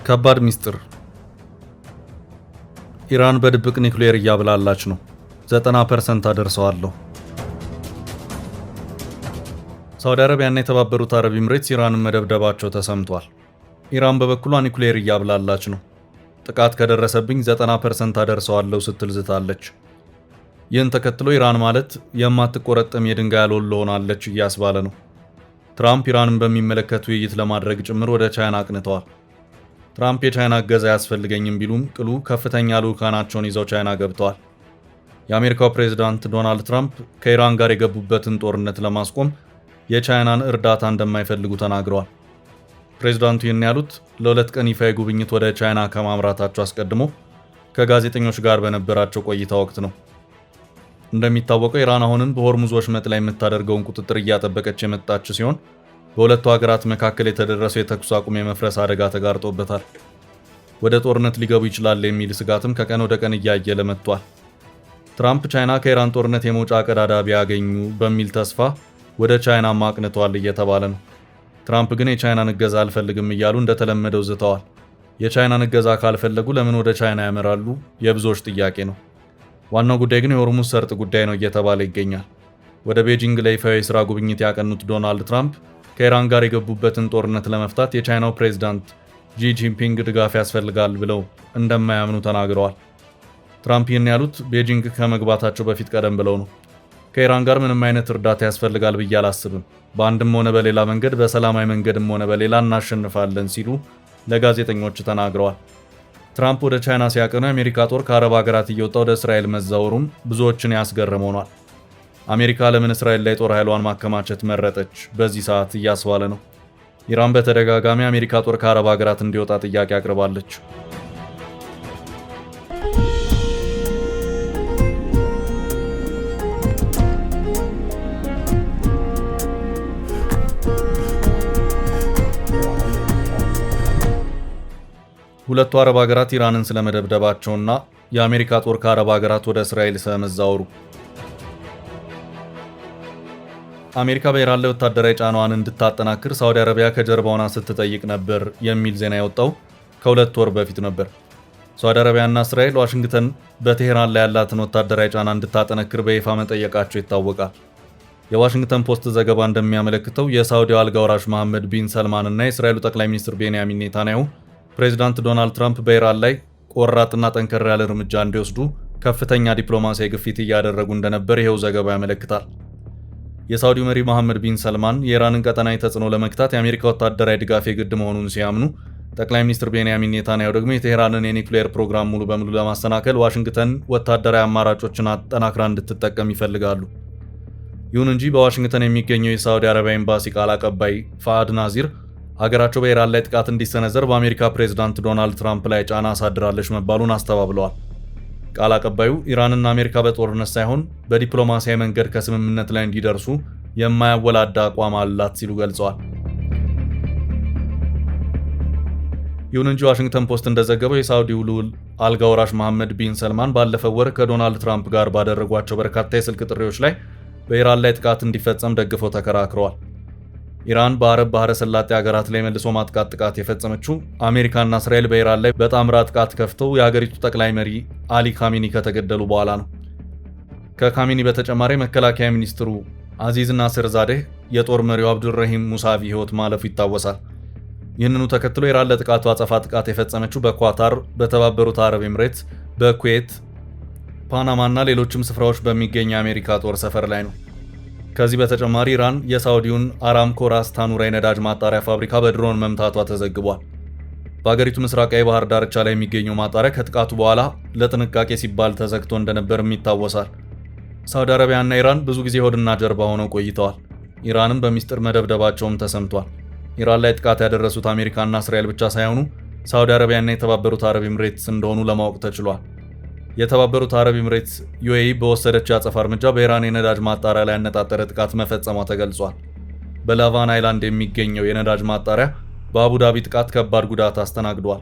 ከባድ ሚስጥር ኢራን በድብቅ ኒውክሌር እያብላላች ነው። 90% አደርሰዋለሁ። ሳውዲ አረቢያና የተባበሩት አረብ ኤምሬትስ ኢራንን መደብደባቸው ተሰምቷል። ኢራን በበኩሏ ኒውክሌር እያብላላች ነው። ጥቃት ከደረሰብኝ 90% አደርሰዋለሁ ስትል ዝታለች። ይህን ተከትሎ ኢራን ማለት የማትቆረጠም የድንጋይ አልወል ሆናለች እያስባለ ነው። ትራምፕ ኢራንን በሚመለከት ውይይት ለማድረግ ጭምር ወደ ቻይና አቅንተዋል። ትራምፕ የቻይና እገዛ አያስፈልገኝም ቢሉም ቅሉ ከፍተኛ ልዑካናቸውን ይዘው ቻይና ገብተዋል። የአሜሪካው ፕሬዝዳንት ዶናልድ ትራምፕ ከኢራን ጋር የገቡበትን ጦርነት ለማስቆም የቻይናን እርዳታ እንደማይፈልጉ ተናግረዋል። ፕሬዝዳንቱ ይህን ያሉት ለ2 ቀን ይፋ ጉብኝት ወደ ቻይና ከማምራታቸው አስቀድሞ ከጋዜጠኞች ጋር በነበራቸው ቆይታ ወቅት ነው። እንደሚታወቀው ኢራን አሁንም በሆርሙዝ ወሽመጥ ላይ የምታደርገውን ቁጥጥር እያጠበቀች የመጣች ሲሆን በሁለቱ ሀገራት መካከል የተደረሰው የተኩስ አቁም የመፍረስ አደጋ ተጋርጦበታል። ወደ ጦርነት ሊገቡ ይችላል የሚል ስጋትም ከቀን ወደ ቀን እያየለ መጥቷል። ትራምፕ ቻይና ከኢራን ጦርነት የመውጫ ቀዳዳ ቢያገኙ በሚል ተስፋ ወደ ቻይና አቅንተዋል እየተባለ ነው። ትራምፕ ግን የቻይናን እገዛ አልፈልግም እያሉ እንደተለመደው ዝተዋል። የቻይናን እገዛ ካልፈለጉ ለምን ወደ ቻይና ያመራሉ? የብዙዎች ጥያቄ ነው። ዋናው ጉዳይ ግን የሆርሙዝ ሰርጥ ጉዳይ ነው እየተባለ ይገኛል። ወደ ቤጂንግ ለይፋዊ የሥራ ጉብኝት ያቀኑት ዶናልድ ትራምፕ ከኢራን ጋር የገቡበትን ጦርነት ለመፍታት የቻይናው ፕሬዝዳንት ጂ ጂንፒንግ ድጋፍ ያስፈልጋል ብለው እንደማያምኑ ተናግረዋል። ትራምፕ ይህን ያሉት ቤጂንግ ከመግባታቸው በፊት ቀደም ብለው ነው። ከኢራን ጋር ምንም አይነት እርዳታ ያስፈልጋል ብዬ አላስብም፣ በአንድም ሆነ በሌላ መንገድ፣ በሰላማዊ መንገድም ሆነ በሌላ እናሸንፋለን ሲሉ ለጋዜጠኞች ተናግረዋል። ትራምፕ ወደ ቻይና ሲያቀኑ የአሜሪካ ጦር ከአረብ ሀገራት እየወጣ ወደ እስራኤል መዛወሩም ብዙዎችን ያስገረመ ሆኗል። አሜሪካ ለምን እስራኤል ላይ ጦር ኃይሏን ማከማቸት መረጠች በዚህ ሰዓት እያስባለ ነው። ኢራን በተደጋጋሚ አሜሪካ ጦር ከአረብ ሀገራት እንዲወጣ ጥያቄ አቅርባለች። ሁለቱ አረብ ሀገራት ኢራንን ስለመደብደባቸውና የአሜሪካ ጦር ከአረብ ሀገራት ወደ እስራኤል ስለመዛወሩ። አሜሪካ በኢራን ላይ ወታደራዊ ጫናዋን እንድታጠናክር ሳውዲ አረቢያ ከጀርባ ሆና ስትጠይቅ ነበር የሚል ዜና የወጣው ከ2 ወር በፊት ነበር። ሳውዲ አረቢያና እስራኤል ዋሽንግተን በቴሄራን ላይ ያላትን ወታደራዊ ጫና እንድታጠነክር በይፋ መጠየቃቸው ይታወቃል። የዋሽንግተን ፖስት ዘገባ እንደሚያመለክተው የሳውዲው አልጋ ወራሽ መሐመድ ቢን ሰልማን እና የእስራኤሉ ጠቅላይ ሚኒስትር ቤንያሚን ኔታንያሁ ፕሬዚዳንት ዶናልድ ትራምፕ በኢራን ላይ ቆራጥና ጠንከር ያለ እርምጃ እንዲወስዱ ከፍተኛ ዲፕሎማሲያዊ ግፊት እያደረጉ እንደነበር ይኸው ዘገባ ያመለክታል። የሳውዲው መሪ መሐመድ ቢን ሰልማን የኢራንን ቀጠናዊ ተጽዕኖ ለመግታት የአሜሪካ ወታደራዊ ድጋፍ የግድ መሆኑን ሲያምኑ፣ ጠቅላይ ሚኒስትር ቤንያሚን ኔታንያሁ ደግሞ የቴሄራንን የኒውክሌር ፕሮግራም ሙሉ በሙሉ ለማሰናከል ዋሽንግተን ወታደራዊ አማራጮችን አጠናክራ እንድትጠቀም ይፈልጋሉ። ይሁን እንጂ በዋሽንግተን የሚገኘው የሳውዲ አረቢያ ኤምባሲ ቃል አቀባይ ፋአድ ናዚር ሀገራቸው በኢራን ላይ ጥቃት እንዲሰነዘር በአሜሪካ ፕሬዝዳንት ዶናልድ ትራምፕ ላይ ጫና አሳድራለች መባሉን አስተባብለዋል። ቃል አቀባዩ ኢራንና አሜሪካ በጦርነት ሳይሆን በዲፕሎማሲያዊ መንገድ ከስምምነት ላይ እንዲደርሱ የማያወላዳ አቋም አላት ሲሉ ገልጸዋል። ይሁን እንጂ ዋሽንግተን ፖስት እንደዘገበው የሳውዲው ልዑል አልጋ ወራሽ መሐመድ ቢን ሰልማን ባለፈው ወር ከዶናልድ ትራምፕ ጋር ባደረጓቸው በርካታ የስልክ ጥሪዎች ላይ በኢራን ላይ ጥቃት እንዲፈጸም ደግፈው ተከራክረዋል። ኢራን በአረብ ባህረ ሰላጤ ሀገራት ላይ መልሶ ማጥቃት ጥቃት የፈጸመችው አሜሪካና እስራኤል በኢራን ላይ በጣምራ ጥቃት ከፍተው የሀገሪቱ ጠቅላይ መሪ አሊ ካሚኒ ከተገደሉ በኋላ ነው። ከካሚኒ በተጨማሪ መከላከያ ሚኒስትሩ አዚዝ ናስር ዛዴህ፣ የጦር መሪው አብዱልረሂም ሙሳቪ ሕይወት ማለፉ ይታወሳል። ይህንኑ ተከትሎ ኢራን ለጥቃቱ አጸፋ ጥቃት የፈጸመችው በኳታር፣ በተባበሩት አረብ ኤምሬትስ፣ በኩዌት፣ ፓናማና ሌሎችም ስፍራዎች በሚገኝ የአሜሪካ ጦር ሰፈር ላይ ነው። ከዚህ በተጨማሪ ኢራን የሳውዲውን አራምኮ ራስ ታኑራ የነዳጅ ማጣሪያ ፋብሪካ በድሮን መምታቷ ተዘግቧል። በአገሪቱ ምስራቃዊ ባህር ዳርቻ ላይ የሚገኘው ማጣሪያ ከጥቃቱ በኋላ ለጥንቃቄ ሲባል ተዘግቶ እንደነበርም ይታወሳል። ሳውዲ አረቢያና ኢራን ብዙ ጊዜ ሆድና ጀርባ ሆነው ቆይተዋል። ኢራንም በሚስጥር መደብደባቸውም ተሰምቷል። ኢራን ላይ ጥቃት ያደረሱት አሜሪካና እስራኤል ብቻ ሳይሆኑ ሳውዲ አረቢያና የተባበሩት አረብ ኤምሬትስ እንደሆኑ ለማወቅ ተችሏል። የተባበሩት አረብ ኤምሬትስ ዩኤኢ በወሰደችው የአጸፋ እርምጃ በኢራን የነዳጅ ማጣሪያ ላይ ያነጣጠረ ጥቃት መፈጸሟ ተገልጿል። በላቫን አይላንድ የሚገኘው የነዳጅ ማጣሪያ በአቡዳቢ ጥቃት ከባድ ጉዳት አስተናግዷል።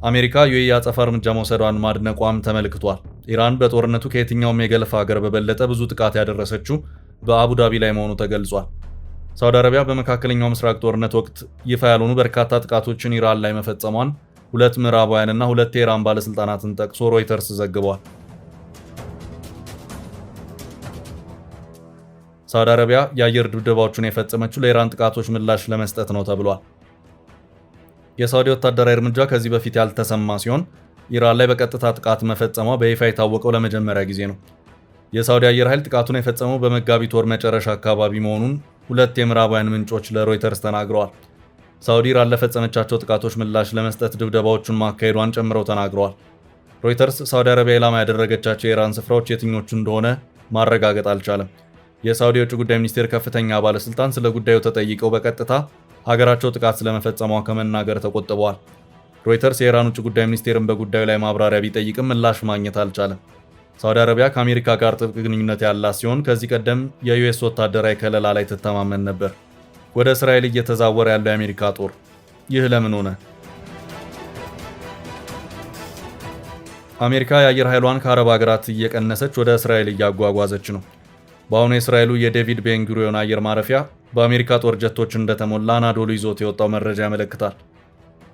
አሜሪካ ዩኤኢ የአጸፋ እርምጃ መውሰዷን ማድነቋም ተመልክቷል። ኢራን በጦርነቱ ከየትኛውም የገልፍ ሀገር በበለጠ ብዙ ጥቃት ያደረሰችው በአቡዳቢ ላይ መሆኑ ተገልጿል። ሳውዲ አረቢያ በመካከለኛው ምስራቅ ጦርነት ወቅት ይፋ ያልሆኑ በርካታ ጥቃቶችን ኢራን ላይ መፈጸሟን 2 ምዕራባውያንና 2 የኢራን ባለስልጣናትን ጠቅሶ ሮይተርስ ዘግቧል። ሳውዲ አረቢያ የአየር ድብደባዎችን የፈጸመችው ለኢራን ጥቃቶች ምላሽ ለመስጠት ነው ተብሏል። የሳውዲ ወታደራዊ እርምጃ ከዚህ በፊት ያልተሰማ ሲሆን ኢራን ላይ በቀጥታ ጥቃት መፈጸሟ በይፋ የታወቀው ለመጀመሪያ ጊዜ ነው። የሳውዲ አየር ኃይል ጥቃቱን የፈጸመው በመጋቢት ወር መጨረሻ አካባቢ መሆኑን 2 የምዕራባውያን ምንጮች ለሮይተርስ ተናግረዋል። ሳውዲ ኢራን ለፈጸመቻቸው ጥቃቶች ምላሽ ለመስጠት ድብደባዎቹን ማካሄዷን ጨምረው ተናግረዋል። ሮይተርስ ሳውዲ አረቢያ ኢላማ ያደረገቻቸው የኢራን ስፍራዎች የትኞቹ እንደሆነ ማረጋገጥ አልቻለም። የሳውዲ የውጭ ጉዳይ ሚኒስቴር ከፍተኛ ባለስልጣን ስለ ጉዳዩ ተጠይቀው በቀጥታ ሀገራቸው ጥቃት ስለመፈጸሟ ከመናገር ተቆጥበዋል። ሮይተርስ የኢራን ውጭ ጉዳይ ሚኒስቴርን በጉዳዩ ላይ ማብራሪያ ቢጠይቅም ምላሽ ማግኘት አልቻለም። ሳውዲ አረቢያ ከአሜሪካ ጋር ጥብቅ ግንኙነት ያላት ሲሆን ከዚህ ቀደም የዩኤስ ወታደራዊ ከለላ ላይ ትተማመን ነበር። ወደ እስራኤል እየተዛወረ ያለው የአሜሪካ ጦር ይህ ለምን ሆነ? አሜሪካ የአየር ኃይሏን ከአረብ ሀገራት እየቀነሰች ወደ እስራኤል እያጓጓዘች ነው። በአሁኑ የእስራኤሉ የዴቪድ ቤንጉሪዮን አየር ማረፊያ በአሜሪካ ጦር ጀቶች እንደተሞላ አናዶሉ ይዞት የወጣው መረጃ ያመለክታል።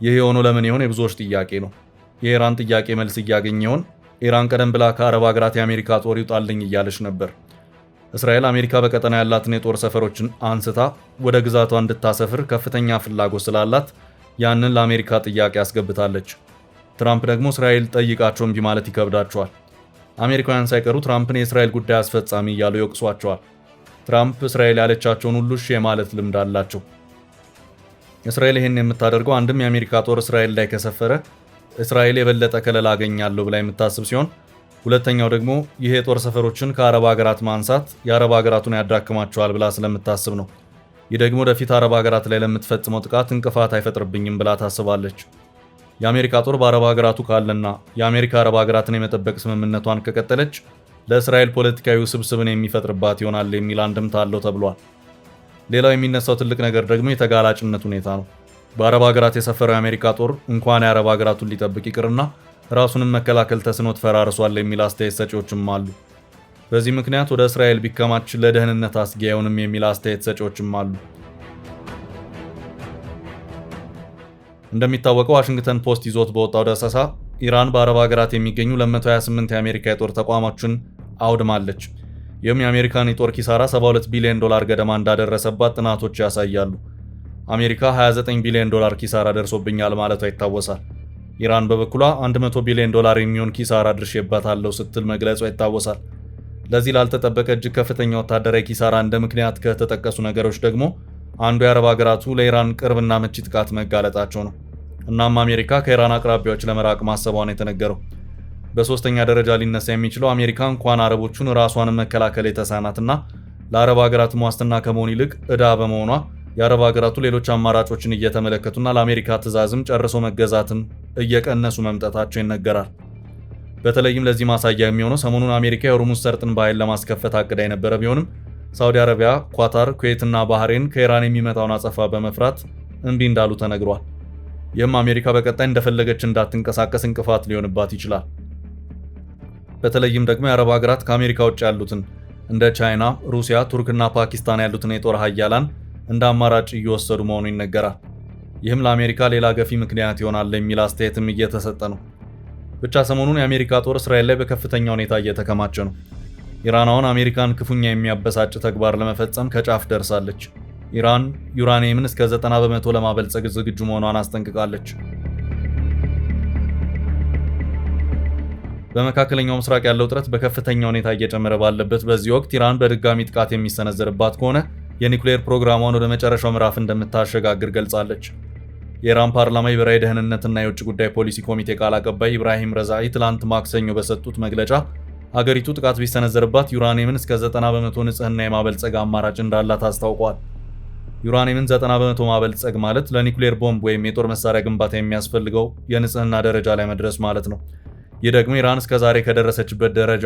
ይህ የሆነው ለምን ይሆን የብዙዎች ጥያቄ ነው። የኢራን ጥያቄ መልስ እያገኘ ይሆን? ኢራን ቀደም ብላ ከአረብ ሀገራት የአሜሪካ ጦር ይውጣልኝ እያለች ነበር። እስራኤል አሜሪካ በቀጠና ያላትን የጦር ሰፈሮችን አንስታ ወደ ግዛቷ እንድታሰፍር ከፍተኛ ፍላጎት ስላላት ያንን ለአሜሪካ ጥያቄ አስገብታለች። ትራምፕ ደግሞ እስራኤል ጠይቃቸው እምቢ ማለት ይከብዳቸዋል። አሜሪካውያን ሳይቀሩ ትራምፕን የእስራኤል ጉዳይ አስፈጻሚ እያሉ ይወቅሷቸዋል። ትራምፕ እስራኤል ያለቻቸውን ሁሉ እሺ የማለት ልምድ አላቸው። እስራኤል ይህን የምታደርገው አንድም የአሜሪካ ጦር እስራኤል ላይ ከሰፈረ እስራኤል የበለጠ ከለላ አገኛለሁ ብላ የምታስብ ሲሆን፣ ሁለተኛው ደግሞ ይህ የጦር ሰፈሮችን ከአረብ ሀገራት ማንሳት የአረብ ሀገራቱን ያዳክማቸዋል ብላ ስለምታስብ ነው። ይህ ደግሞ ወደፊት አረብ ሀገራት ላይ ለምትፈጽመው ጥቃት እንቅፋት አይፈጥርብኝም ብላ ታስባለች። የአሜሪካ ጦር በአረብ ሀገራቱ ካለና የአሜሪካ አረብ ሀገራትን የመጠበቅ ስምምነቷን ከቀጠለች ለእስራኤል ፖለቲካዊ ውስብስብን የሚፈጥርባት ይሆናል የሚል አንድምታ አለው ተብሏል። ሌላው የሚነሳው ትልቅ ነገር ደግሞ የተጋላጭነት ሁኔታ ነው። በአረብ ሀገራት የሰፈረው የአሜሪካ ጦር እንኳን የአረብ ሀገራቱን ሊጠብቅ ይቅርና ራሱንም መከላከል ተስኖት ፈራርሷል የሚል አስተያየት ሰጪዎችም አሉ። በዚህ ምክንያት ወደ እስራኤል ቢከማች ለደህንነት አስጊ አይሆንም የሚል አስተያየት ሰጪዎችም አሉ። እንደሚታወቀው ዋሽንግተን ፖስት ይዞት በወጣው ዳሰሳ ኢራን በአረብ ሀገራት የሚገኙ 228 የአሜሪካ የጦር ተቋሞችን አውድማለች። ይህም የአሜሪካን የጦር ኪሳራ $72 ቢሊዮን ገደማ እንዳደረሰባት ጥናቶች ያሳያሉ። አሜሪካ $29 ቢሊዮን ኪሳራ ደርሶብኛል ማለቷ ይታወሳል። ኢራን በበኩሏ $100 ቢሊዮን የሚሆን ኪሳራ ድርሼባታለሁ ስትል መግለጿ ይታወሳል። ለዚህ ላልተጠበቀ እጅግ ከፍተኛ ወታደራዊ ኪሳራ እንደ ምክንያት ከተጠቀሱ ነገሮች ደግሞ አንዱ የአረብ ሀገራቱ ለኢራን ቅርብና መቺ ጥቃት መጋለጣቸው ነው። እናም አሜሪካ ከኢራን አቅራቢያዎች ለመራቅ ማሰቧን የተነገረው። በሶስተኛ ደረጃ ሊነሳ የሚችለው አሜሪካ እንኳን አረቦቹን ራሷንም መከላከል የተሳናትና ለአረብ ሀገራት ዋስትና ከመሆን ይልቅ ዕዳ በመሆኗ የአረብ ሀገራቱ ሌሎች አማራጮችን እየተመለከቱና ለአሜሪካ ትዕዛዝም ጨርሶ መገዛትን እየቀነሱ መምጣታቸው ይነገራል። በተለይም ለዚህ ማሳያ የሚሆነው ሰሞኑን አሜሪካ የሆርሙዝ ሰርጥን በኃይል ለማስከፈት አቅዳ የነበረ ቢሆንም ሳውዲ አረቢያ፣ ኳታር፣ ኩዌትና ባህሬን ከኢራን የሚመጣውን አጸፋ በመፍራት እምቢ እንዳሉ ተነግሯል። ይህም አሜሪካ በቀጣይ እንደፈለገች እንዳትንቀሳቀስ እንቅፋት ሊሆንባት ይችላል። በተለይም ደግሞ የአረብ ሀገራት ከአሜሪካ ውጭ ያሉትን እንደ ቻይና፣ ሩሲያ፣ ቱርክና ፓኪስታን ያሉትን የጦር ሀያላን እንደ አማራጭ እየወሰዱ መሆኑ ይነገራል። ይህም ለአሜሪካ ሌላ ገፊ ምክንያት ይሆናል የሚል አስተያየትም እየተሰጠ ነው። ብቻ ሰሞኑን የአሜሪካ ጦር እስራኤል ላይ በከፍተኛ ሁኔታ እየተከማቸ ነው። ኢራን አሁን አሜሪካን ክፉኛ የሚያበሳጭ ተግባር ለመፈጸም ከጫፍ ደርሳለች። ኢራን ዩራኒየምን እስከ 90% ለማበልጸግ ዝግጁ መሆኗን አስጠንቅቃለች። በመካከለኛው ምስራቅ ያለው ውጥረት በከፍተኛ ሁኔታ እየጨመረ ባለበት በዚህ ወቅት ኢራን በድጋሚ ጥቃት የሚሰነዘርባት ከሆነ የኒውክሌር ፕሮግራሟን ወደ መጨረሻው ምዕራፍ እንደምታሸጋግር ገልጻለች። የኢራን ፓርላማ የብሔራዊ ደህንነትና የውጭ ጉዳይ ፖሊሲ ኮሚቴ ቃል አቀባይ ኢብራሂም ረዛኢ ትላንት ማክሰኞ በሰጡት መግለጫ አገሪቱ ጥቃት ቢሰነዘርባት ዩራኒየምን እስከ 90% ንጽህና የማበልጸግ አማራጭ እንዳላት አስታውቋል። ዩራኒየምን 90% ማበልጸግ ማለት ለኒውክሌር ቦምብ ወይም የጦር መሳሪያ ግንባታ የሚያስፈልገው የንጽህና ደረጃ ላይ መድረስ ማለት ነው። ይህ ደግሞ ኢራን እስከ ዛሬ ከደረሰችበት ደረጃ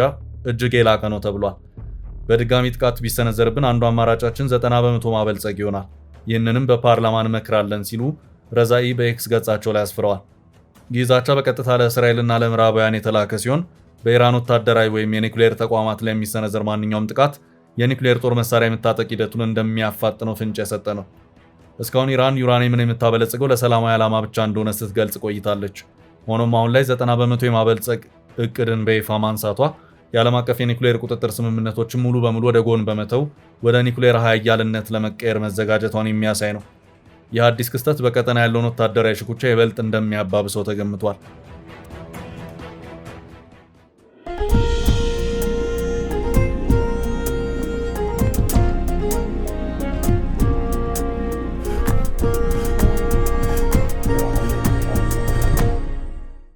እጅግ የላቀ ነው ተብሏል። በድጋሚ ጥቃት ቢሰነዘርብን አንዱ አማራጫችን 90% ማበልጸግ ይሆናል። ይህንንም በፓርላማ እንመክራለን ሲሉ ረዛኢ በኤክስ ገጻቸው ላይ አስፍረዋል። ይህ ዛቻ በቀጥታ ለእስራኤልና ለምዕራባውያን የተላከ ሲሆን በኢራን ወታደራዊ ወይም የኒውክሌር ተቋማት ላይ የሚሰነዘር ማንኛውም ጥቃት የኒውክሌር ጦር መሳሪያ የመታጠቅ ሂደቱን እንደሚያፋጥነው ፍንጭ የሰጠ ነው። እስካሁን ኢራን ዩራኒየምን የምታበለጽገው ለሰላማዊ ዓላማ ብቻ እንደሆነ ስትገልጽ ቆይታለች። ሆኖም አሁን ላይ 90 በመቶ የማበልጸግ እቅድን በይፋ ማንሳቷ የዓለም አቀፍ የኒውክሌር ቁጥጥር ስምምነቶችን ሙሉ በሙሉ ወደ ጎን በመተው ወደ ኒውክሌር ኃያልነት ለመቀየር መዘጋጀቷን የሚያሳይ ነው። ይህ አዲስ ክስተት በቀጠና ያለውን ወታደራዊ ሽኩቻ ይበልጥ እንደሚያባብሰው ተገምቷል።